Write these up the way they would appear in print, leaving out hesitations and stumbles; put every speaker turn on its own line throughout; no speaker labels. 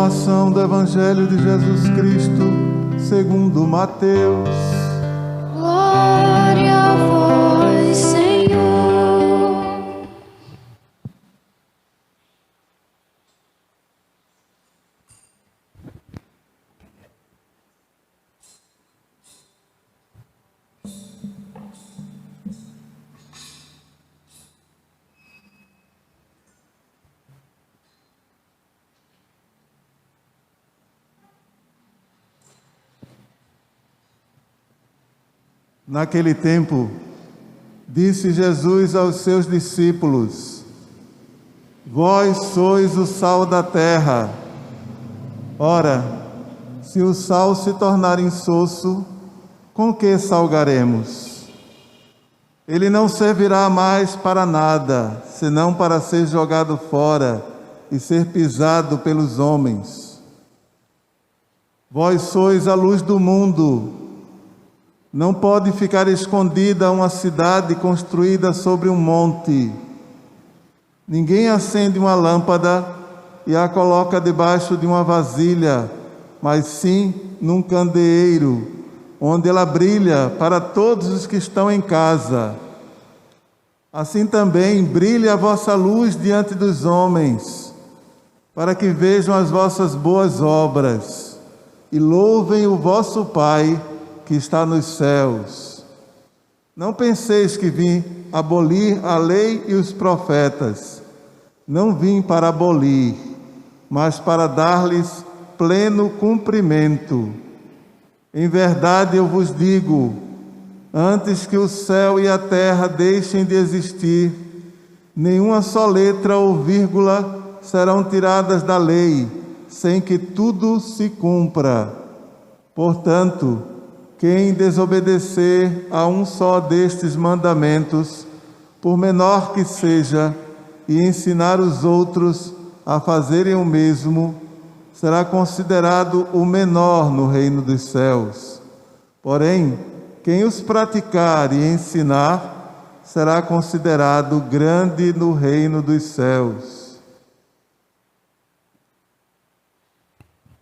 Proclamação do Evangelho de Jesus Cristo, segundo Mateus.
Glória a vós, Senhor.
Naquele tempo, disse Jesus aos seus discípulos: Vós sois o sal da terra. Ora, se o sal se tornar insosso, com que salgaremos? Ele não servirá mais para nada, senão para ser jogado fora e ser pisado pelos homens. Vós sois a luz do mundo. Não pode ficar escondida uma cidade construída sobre um monte. Ninguém acende uma lâmpada e a coloca debaixo de uma vasilha, mas sim num candeeiro, onde ela brilha para todos os que estão em casa. Assim também brilhe a vossa luz diante dos homens, para que vejam as vossas boas obras e louvem o vosso Pai que está nos céus. Não penseis que vim abolir a lei e os profetas. Não vim para abolir, mas para dar-lhes pleno cumprimento. Em verdade eu vos digo, antes que o céu e a terra deixem de existir, nenhuma só letra ou vírgula serão tiradas da lei, sem que tudo se cumpra. Portanto, quem desobedecer a um só destes mandamentos, por menor que seja, e ensinar os outros a fazerem o mesmo, será considerado o menor no reino dos céus. Porém, quem os praticar e ensinar, será considerado grande no reino dos céus.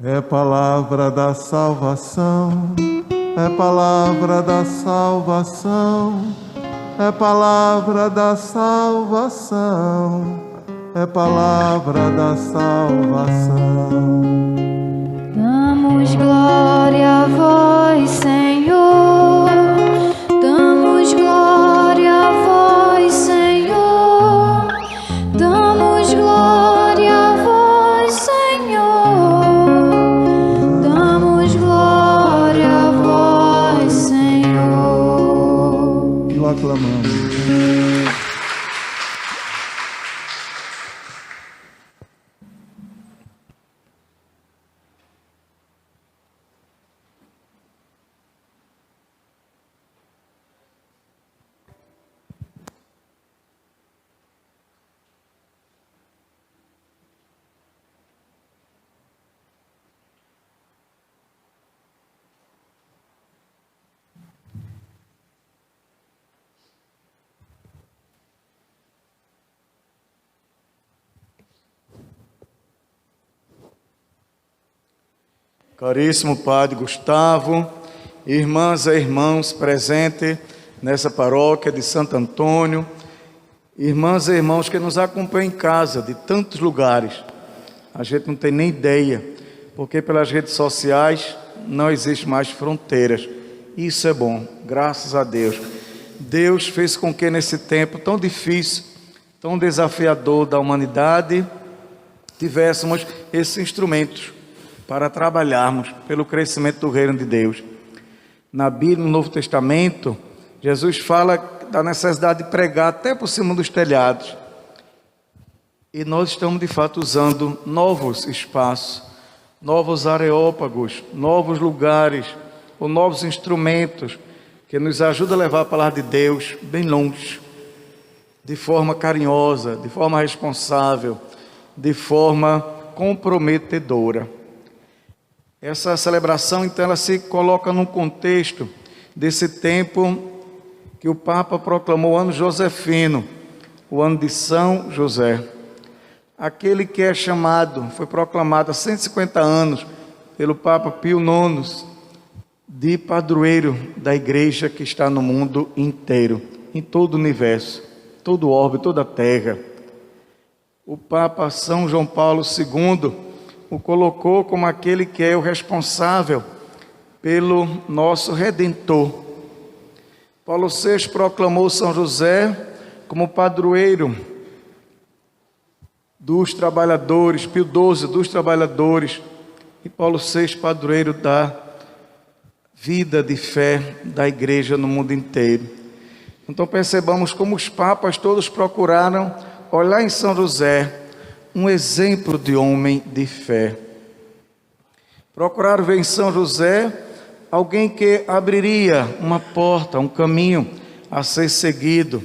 É palavra da salvação. É palavra da salvação, é palavra da salvação, é palavra da salvação.
Damos glória a vós, Senhor. Damos glória a vós, Senhor. Damos glória a vós, Senhor. Damos glória a vós, Senhor.
E o aclamamos.
Caríssimo Padre Gustavo, irmãs e irmãos presentes nessa paróquia de Santo Antônio, irmãs e irmãos que nos acompanham em casa, de tantos lugares, a gente não tem nem ideia, porque pelas redes sociais não existem mais fronteiras. Isso é bom, graças a Deus. Deus fez com que nesse tempo tão difícil, tão desafiador da humanidade, tivéssemos esses instrumentos para trabalharmos pelo crescimento do reino de Deus. Na Bíblia, no Novo Testamento, Jesus fala da necessidade de pregar até por cima dos telhados. E nós estamos de fato usando novos espaços, novos areópagos, novos lugares, ou novos instrumentos que nos ajudam a levar a palavra de Deus bem longe, de forma carinhosa, de forma responsável, de forma comprometedora. Essa celebração, então, ela se coloca num contexto desse tempo que o Papa proclamou o ano josefino, o ano de São José. aquele que é chamado, foi proclamado há 150 anos pelo Papa Pio IX, de padroeiro da igreja que está no mundo inteiro, em todo o universo, todo o orbe, toda a terra. O Papa São João Paulo II o colocou como aquele que é o responsável pelo nosso Redentor. Paulo VI proclamou São José como padroeiro dos trabalhadores, Pio XII dos trabalhadores, e Paulo VI padroeiro da vida de fé da igreja no mundo inteiro. Então percebamos como os papas todos procuraram olhar em São José um exemplo de homem de fé. Procuraram ver em São José alguém que abriria uma porta, um caminho a ser seguido.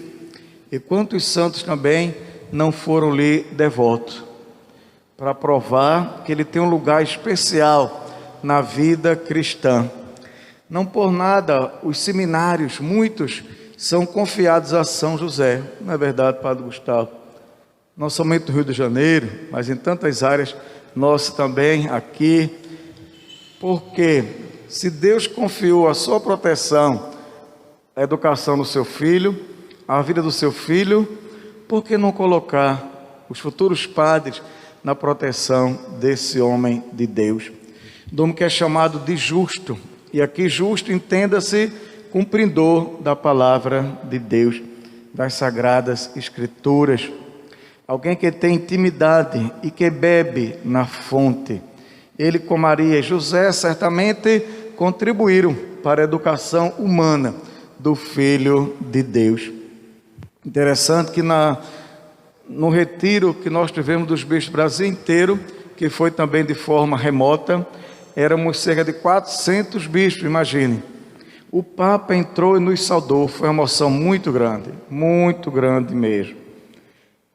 E quantos santos também não foram lhe devotos, para provar que ele tem um lugar especial na vida cristã. Não por nada os seminários, muitos, são confiados a São José. Não é verdade, Padre Gustavo? Não somente no Rio de Janeiro, mas em tantas áreas, nós também aqui. Porque se Deus confiou a sua proteção, a educação do seu filho, a vida do seu filho, por que não colocar os futuros padres na proteção desse homem de Deus? Do homem que é chamado de justo. E aqui justo entenda-se cumpridor da palavra de Deus, das sagradas escrituras. Alguém que tem intimidade e que bebe na fonte. Ele com Maria e José certamente contribuíram para a educação humana do Filho de Deus. Interessante que no retiro que nós tivemos dos bispos do Brasil inteiro, que foi também de forma remota, éramos cerca de 400 bispos, imagine. O Papa entrou e nos saudou, foi uma emoção muito grande mesmo.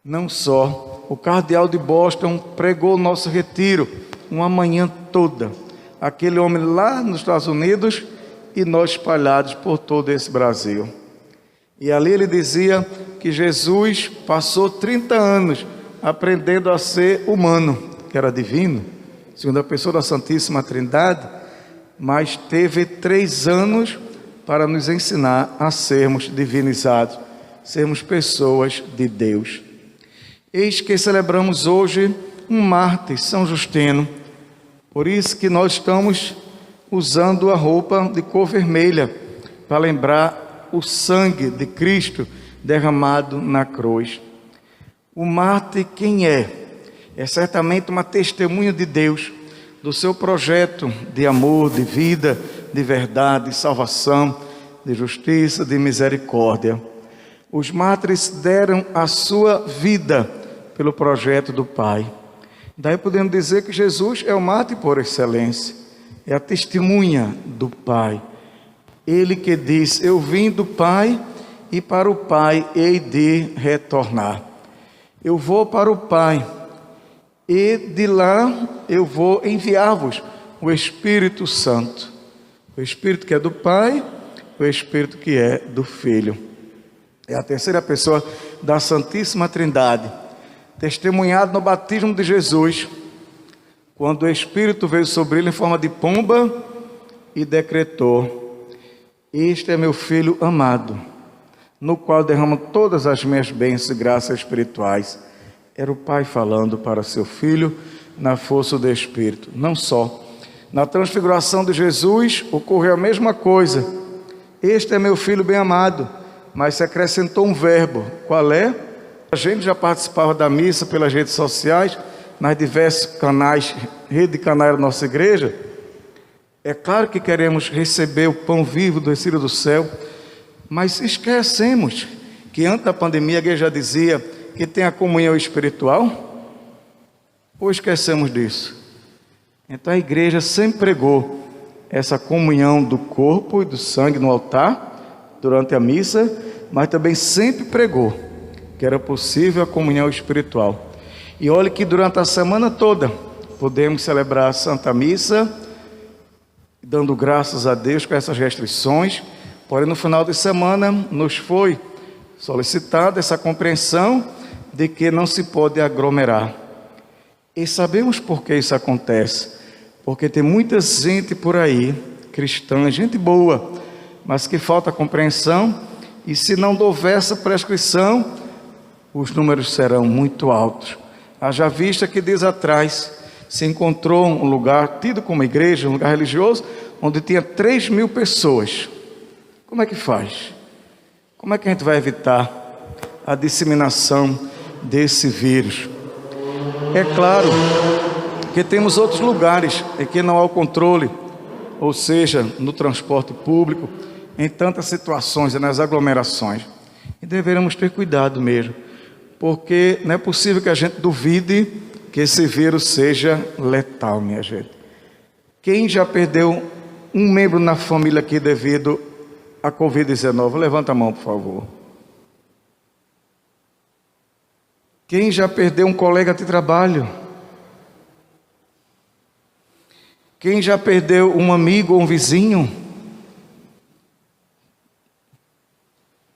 Não só, o cardeal de Boston pregou o nosso retiro, uma manhã toda. Aquele homem lá nos Estados Unidos e nós espalhados por todo esse Brasil. E ali ele dizia que Jesus passou 30 anos aprendendo a ser humano, que era divino, segundo a pessoa da Santíssima Trindade, mas teve 3 anos para nos ensinar a sermos divinizados, sermos pessoas de Deus. Eis que celebramos hoje um mártir, São Justino. Por isso que nós estamos usando a roupa de cor vermelha, para lembrar o sangue de Cristo derramado na cruz. O mártir quem é? É certamente uma testemunha de Deus, do seu projeto de amor, de vida, de verdade, de salvação, de justiça, de misericórdia. Os mártires deram a sua vida pelo projeto do Pai. Daí podemos dizer que Jesus é o mártir por excelência, é a testemunha do Pai. Ele que diz: eu vim do Pai e para o Pai hei de retornar. Eu vou para o Pai e de lá eu vou enviar-vos o Espírito Santo. O Espírito que é do Pai, o Espírito que é do Filho. É a terceira pessoa da Santíssima Trindade, testemunhado no batismo de Jesus, quando o Espírito veio sobre ele em forma de pomba e decretou: este é meu Filho amado, no qual derramo todas as minhas bênçãos e graças espirituais. Era o Pai falando para seu Filho na força do Espírito. Não só, na transfiguração de Jesus ocorreu a mesma coisa. Este é meu Filho bem amado, mas se acrescentou um verbo. Qual é? A gente já participava da missa pelas redes sociais, nas diversos canais, rede de canais da nossa igreja. É claro que queremos receber o pão vivo descido do céu, mas esquecemos que antes da pandemia a igreja já dizia que tem a comunhão espiritual, ou esquecemos disso? Então a igreja sempre pregou essa comunhão do corpo e do sangue no altar, durante a missa, mas também sempre pregou que era possível a comunhão espiritual. E olhe que durante a semana toda podemos celebrar a Santa Missa, dando graças a Deus com essas restrições, porém no final de semana nos foi solicitada essa compreensão de que não se pode aglomerar. E sabemos por que isso acontece. Porque tem muita gente por aí, cristã, gente boa, mas que falta compreensão, e se não houver essa prescrição, os números serão muito altos. Haja vista que dias atrás se encontrou um lugar tido como igreja, um lugar religioso, onde tinha 3.000 pessoas. Como é que faz? Como é que a gente vai evitar a disseminação desse vírus? É claro que temos outros lugares em que não há o controle, ou seja, no transporte público, em tantas situações, nas aglomerações. E deveremos ter cuidado mesmo, porque não é possível que a gente duvide que esse vírus seja letal, minha gente. Quem já perdeu um membro na família aqui devido à Covid-19? Levanta a mão, por favor. Quem já perdeu um colega de trabalho? Quem já perdeu um amigo ou um vizinho?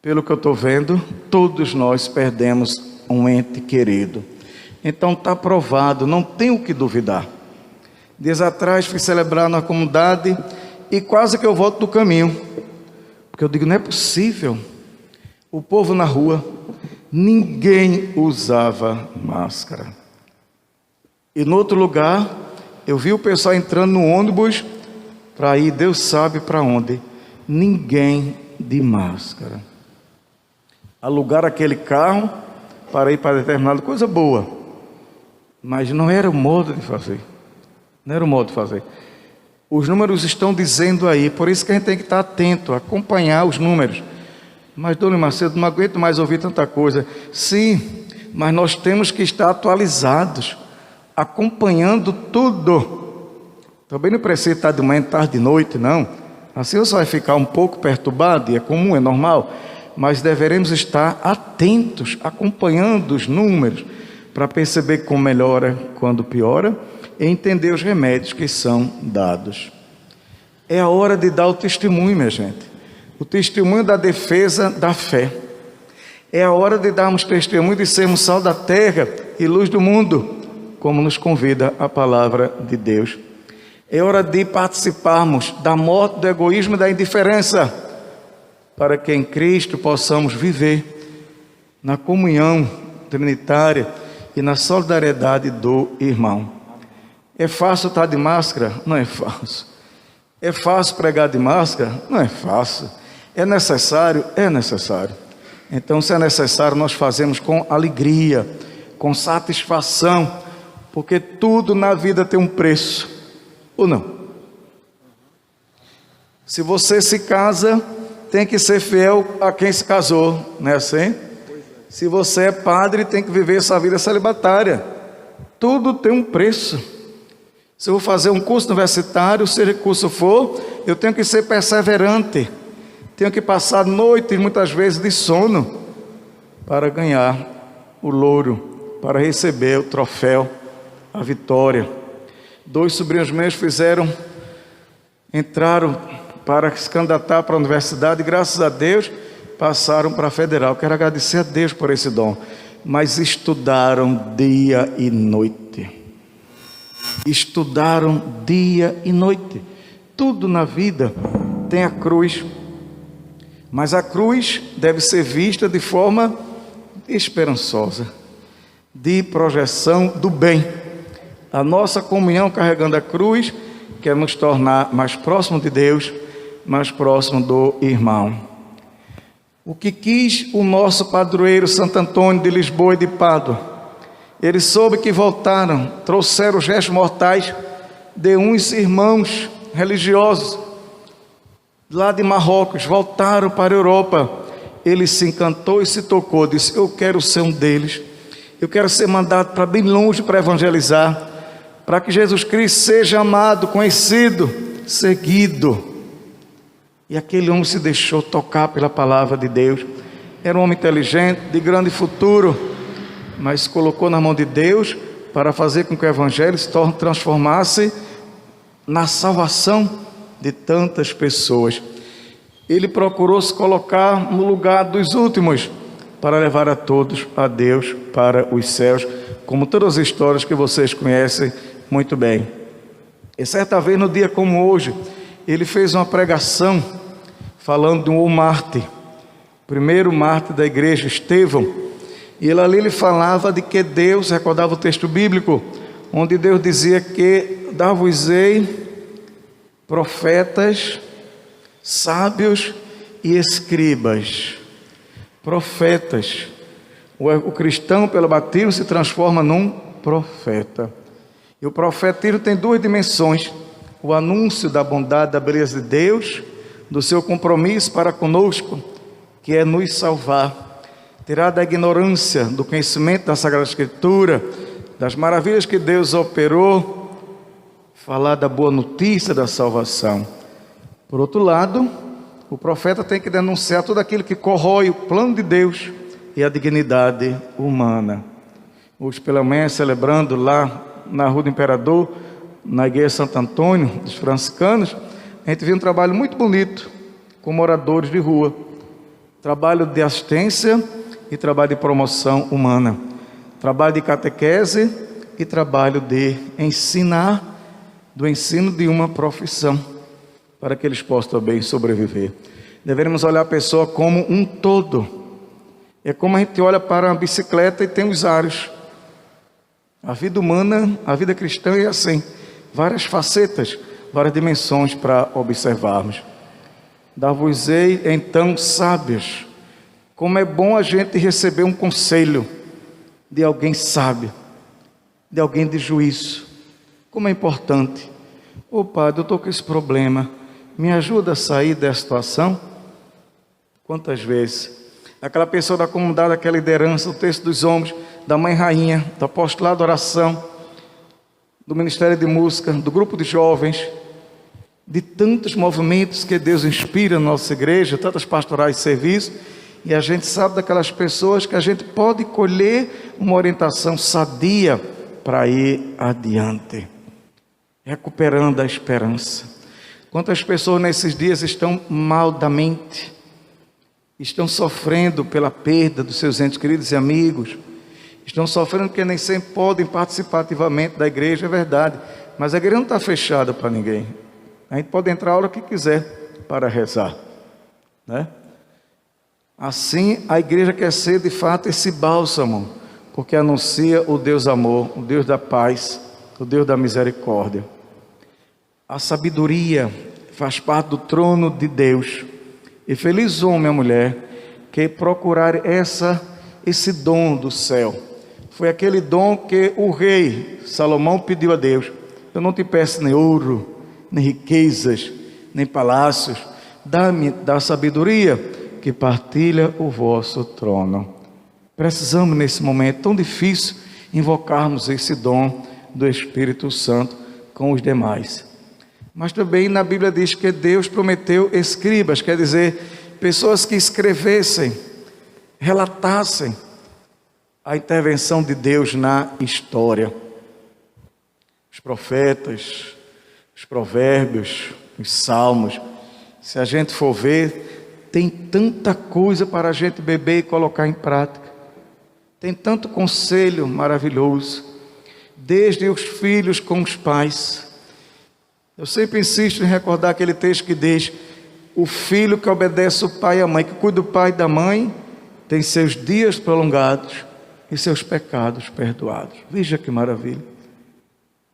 Pelo que eu estou vendo, todos nós perdemos um ente querido. Então está provado, não tem o que duvidar. Dias atrás fui celebrar na comunidade e quase que eu volto do caminho. Porque eu digo, não é possível. O povo na rua, ninguém usava máscara. E no outro lugar, eu vi o pessoal entrando no ônibus para ir, Deus sabe para onde. Ninguém de máscara. Alugar aquele carro para ir para determinada coisa boa. Mas não era o modo de fazer. Não era o modo de fazer. Os números estão dizendo aí, por isso que a gente tem que estar atento, acompanhar os números. Mas, Dona Macedo, não aguento mais ouvir tanta coisa. Sim, mas nós temos que estar atualizados, acompanhando tudo. Também não precisa estar de manhã, tarde, de noite, não. Assim você vai ficar um pouco perturbado, e é comum, é normal. Mas deveremos estar atentos, acompanhando os números, para perceber como melhora, quando piora, e entender os remédios que são dados. É a hora de dar o testemunho, minha gente. O testemunho da defesa da fé. É a hora de darmos testemunho de sermos sal da terra e luz do mundo, como nos convida a palavra de Deus. É hora de participarmos da morte do egoísmo e da indiferença, para que em Cristo possamos viver na comunhão trinitária e na solidariedade do irmão. É fácil estar de máscara? Não é fácil. É fácil pregar de máscara? Não é fácil. É necessário? É necessário. Então, se é necessário, nós fazemos com alegria, com satisfação, porque tudo na vida tem um preço, ou não? Se você se casa, tem que ser fiel a quem se casou, não é assim? Se você é padre, tem que viver essa vida celibatária. Tudo tem um preço. Se eu vou fazer um curso universitário, seja que curso for, eu tenho que ser perseverante. Tenho que passar noites, muitas vezes, de sono, para ganhar o louro, para receber o troféu, a vitória. 2 sobrinhos meus entraram para se candidatar para a universidade, e graças a Deus, passaram para a federal. Quero agradecer a Deus por esse dom. Mas estudaram dia e noite. Estudaram dia e noite. Tudo na vida tem a cruz. Mas a cruz deve ser vista de forma esperançosa, de projeção do bem. A nossa comunhão carregando a cruz quer nos tornar mais próximo de Deus, mais próximo do irmão. O que quis o nosso padroeiro Santo Antônio de Lisboa e de Pádua? Ele soube que voltaram, trouxeram os restos mortais de uns irmãos religiosos lá de Marrocos, voltaram para a Europa. Ele se encantou e se tocou, disse: eu quero ser um deles, eu quero ser mandado para bem longe para evangelizar, para que Jesus Cristo seja amado, conhecido, seguido. E aquele homem se deixou tocar pela palavra de Deus. Era um homem inteligente, de grande futuro, mas colocou na mão de Deus para fazer com que o evangelho se transformasse na salvação de tantas pessoas. Ele procurou se colocar no lugar dos últimos, para levar a todos a Deus, para os céus, como todas as histórias que vocês conhecem muito bem. E certa vez, no dia como hoje, ele fez uma pregação falando de um mártir, primeiro mártir da igreja, Estevão. E ele falava de que Deus, recordava o texto bíblico, onde Deus dizia que dar-vos-ei profetas, sábios e escribas. Profetas. O cristão, pelo batismo, se transforma num profeta. E o profetismo tem duas dimensões: o anúncio da bondade, da beleza de Deus, do seu compromisso para conosco, que é nos salvar, tirar da ignorância, do conhecimento da Sagrada Escritura, das maravilhas que Deus operou, falar da boa notícia da salvação. Por outro lado, o profeta tem que denunciar tudo aquilo que corrói o plano de Deus e a dignidade humana. Hoje pela manhã, celebrando lá na Rua do Imperador, na igreja Santo Antônio dos franciscanos, a gente viu um trabalho muito bonito com moradores de rua, trabalho de assistência e trabalho de promoção humana, trabalho de catequese e trabalho de ensinar, do ensino de uma profissão, para que eles possam também sobreviver. Devemos olhar a pessoa como um todo. É como a gente olha para uma bicicleta e tem os aros. A vida humana, a vida cristã é assim, várias facetas, várias dimensões para observarmos. Dar-vos-ei então sábios. Como é bom a gente receber um conselho de alguém sábio, de alguém de juízo. Como é importante. Ô Padre, eu estou com esse problema, me ajuda a sair dessa situação? Quantas vezes? Aquela pessoa da comunidade, aquela liderança, o texto dos homens, da Mãe Rainha, do apostolado de oração, do Ministério de Música, do grupo de jovens, de tantos movimentos que Deus inspira na nossa igreja, tantas pastorais de serviço, e a gente sabe daquelas pessoas que a gente pode colher uma orientação sadia para ir adiante, recuperando a esperança. Quantas pessoas nesses dias estão mal da mente, estão sofrendo pela perda dos seus entes queridos e amigos, estão sofrendo porque nem sempre podem participar ativamente da igreja, é verdade, mas a igreja não está fechada para ninguém. A gente pode entrar a hora que quiser para rezar, né? Assim, a igreja quer ser de fato esse bálsamo, porque anuncia o Deus amor, o Deus da paz, o Deus da misericórdia. A sabedoria faz parte do trono de Deus. E feliz homem a mulher que procurar esse dom do céu. Foi aquele dom que o rei Salomão pediu a Deus: eu não te peço nem ouro, nem riquezas, nem palácios, dá-me da sabedoria que partilha o vosso trono. Precisamos nesse momento tão difícil invocarmos esse dom do Espírito Santo com os demais. Mas também na Bíblia diz que Deus prometeu escribas, quer dizer, pessoas que escrevessem, relatassem a intervenção de Deus na história. Os profetas, os provérbios, os salmos, se a gente for ver, tem tanta coisa para a gente beber e colocar em prática. Tem tanto conselho maravilhoso, desde os filhos com os pais. Eu sempre insisto em recordar aquele texto que diz: o filho que obedece o pai e a mãe, que cuida do pai e da mãe, tem seus dias prolongados e seus pecados perdoados. Veja que maravilha.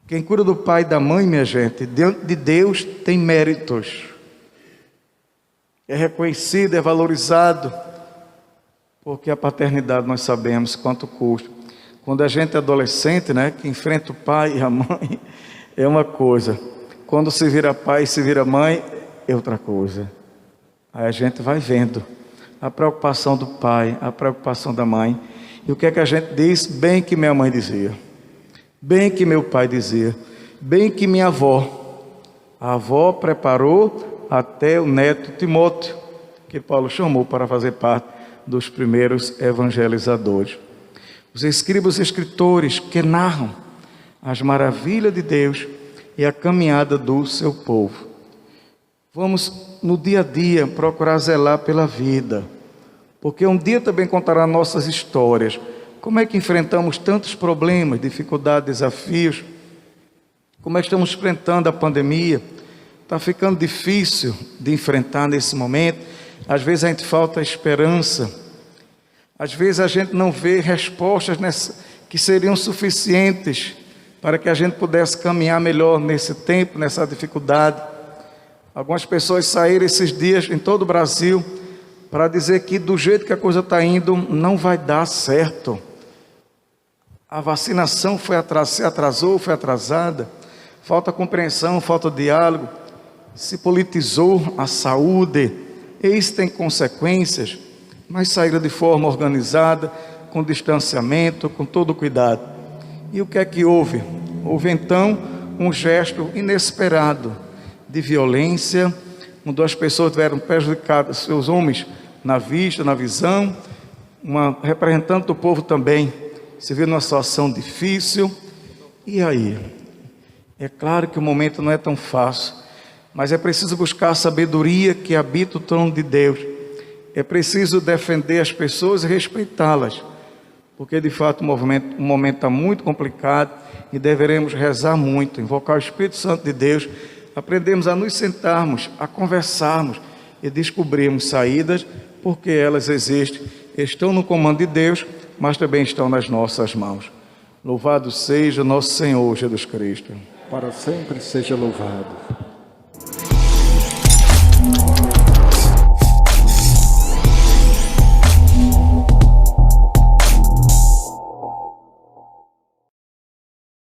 Quem cuida do pai e da mãe, minha gente, diante de Deus tem méritos. É reconhecido, é valorizado, porque a paternidade nós sabemos quanto custa. Quando a gente é adolescente, né, que enfrenta o pai e a mãe, é uma coisa. Quando se vira pai e se vira mãe, é outra coisa. Aí a gente vai vendo a preocupação do pai, a preocupação da mãe. E o que é que a gente diz? Bem que minha mãe dizia, bem que meu pai dizia, bem que minha avó. A avó preparou até o neto Timóteo, que Paulo chamou para fazer parte dos primeiros evangelizadores. Os escribas e escritores que narram as maravilhas de Deus e a caminhada do seu povo. Vamos no dia a dia procurar zelar pela vida, porque um dia também contará nossas histórias, Como é que enfrentamos tantos problemas, dificuldades, desafios? Como é que estamos enfrentando a pandemia? Está ficando difícil de enfrentar nesse momento. Às vezes a gente falta esperança. Às vezes a gente não vê respostas que seriam suficientes para que a gente pudesse caminhar melhor nesse tempo, nessa dificuldade. Algumas pessoas saíram esses dias em todo o Brasil para dizer que do jeito que a coisa está indo, não vai dar certo. A vacinação se atrasou, foi atrasada. Falta compreensão, falta diálogo. Se politizou a saúde. E isso tem consequências, mas saíram de forma organizada, com distanciamento, com todo cuidado. E o que é que houve? Houve então um gesto inesperado de violência, onde as pessoas tiveram prejudicadas, seus homens na vista, na visão, uma representante do povo também se viu numa situação difícil. E aí? É claro que o momento não é tão fácil, mas é preciso buscar a sabedoria que habita o trono de Deus. É preciso defender as pessoas e respeitá-las, porque de fato o momento está muito complicado e deveremos rezar muito, invocar o Espírito Santo de Deus, aprendemos a nos sentarmos, a conversarmos e descobrirmos saídas, porque elas existem, estão no comando de Deus, mas também estão nas nossas mãos. Louvado seja nosso Senhor Jesus Cristo.
Para sempre seja louvado.